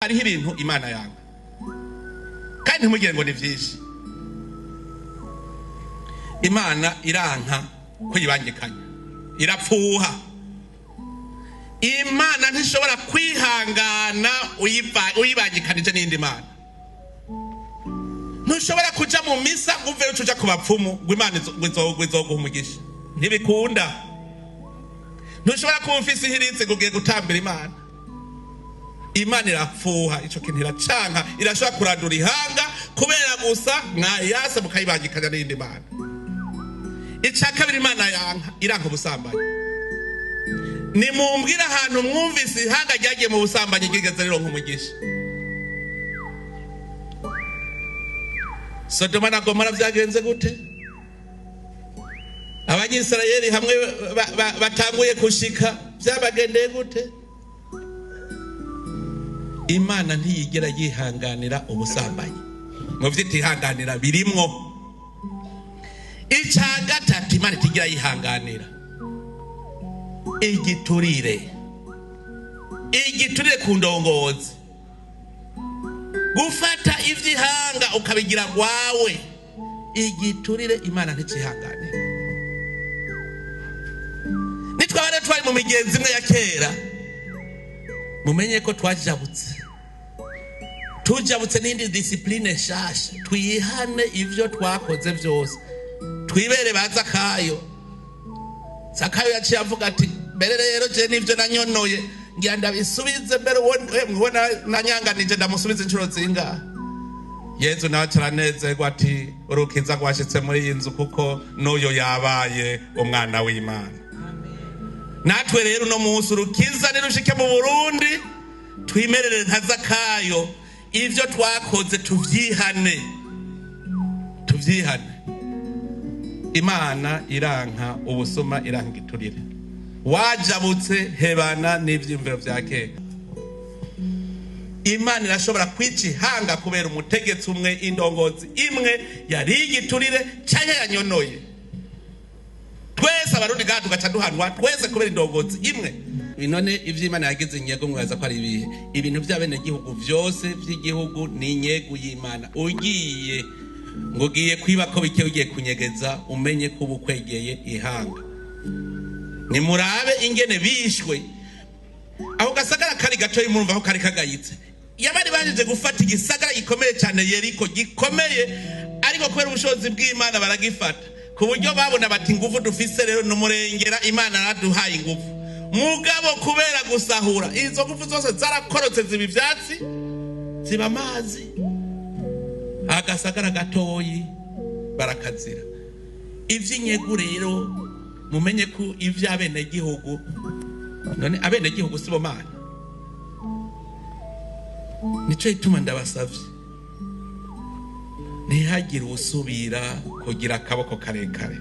hariho ibintu Imana yanga kandi ntimugire ngo ni vyinshi. Imana iranka kuyibangikanya, irapfuha. Imana ntishobora kwihangana uyibangikanije n'indi Mana. Ntushobora kuja mu misa nguve ucuja ku bapfumu ngo Imana izoguha umugisha, ntibikunda. Ntushobora kumfisa ihiritse kugiye gutambira Imana. Imana irapfuha, ico kintu iracanka, irashobora kurandura ihanga kubera gusa mwayasa mukayibangikanya n'indi Mana. Ica kabiri Imana yanka, iranka ubusambanyi. Nimumbwira ahantu mwumvise ihanga ryagiye mu busambanyi ryigeze rironka umugisha. Sodoma na Gomora vyagenze gute? Abanyisirayeli hamwe batanguye kushika vyabagendeye gute? Imana ntiyigera yihanganira ubusambanyi. Muvyo itihanganira birimwo. Ica gatatu Imana itigira yihanganira igiturire ku ndongozi. Gufata ivy'ihanga ukabigira gwawe, igiturire Imana ntikihanganira. Nitwabare twari mu migenzi imwe ya kera, mumenye ko tujabutse n'indi discipline shasha. Twihane ivyo twakoze vyose, twibere ba Zakayo yaciye avuga ati mbere rero je nivyo nanyonoye ngira ndabisubize mbere mwibona nanyanganije ndamusubize inshuro zinga. Yezu nawe aranezerwa ati urukiza rwashitse muri iyi nzu kuko n'uyo yabaye umwana w'Imana. Natwe rero no munsi urukiza nirushike mu Burundi, twimerere nka Zakayo, ivyo twakoze tuvyihane. Imana iranka ubusuma, iranka igiturire. Wajabutse hebana n'ivyimviro vya kera. Imana irashobora kwica ihanga kubera umutegetsi umwe, indongozi imwe yari igiturire canke yanyonoye. Twese abarundi gaha tugaca duhanwa twese kubera indongozi imwe. None ivy'Imana yagize inyego mwaza ko ari ibihe? Ibintu vy'abene gihugu vyose vy'igihugu ni inyego y'Imana. Ugiye ngo ugiye kwiba ko bike, ugiye kunyegeza, umenye ko ubukwegeye ihanga. Nimurabe ingene bishwe aho gasagara kari gato, murumva aho kari kagayitse. Yabari banjije gufata igisagara gikomeye cyane, Yeriko gikomeye, ariko kubera ubushobozi bw'Imana baragifata ku buryo babona bati nguvu dufise rero n'umurengera, Imana araduhaye inguvu. Mugabo kubera gusahura izo nguvu zose zarakorotse, ziba ivyatsi, ziba amazi, agasagara gatoyi barakazira. Ivy'inyegu rero mumenye ko ivy'abene gihugu, none abene gihugu sibo Mana. Nico ituma ndabasavye ntihagire usubira kugira akaboko karekare.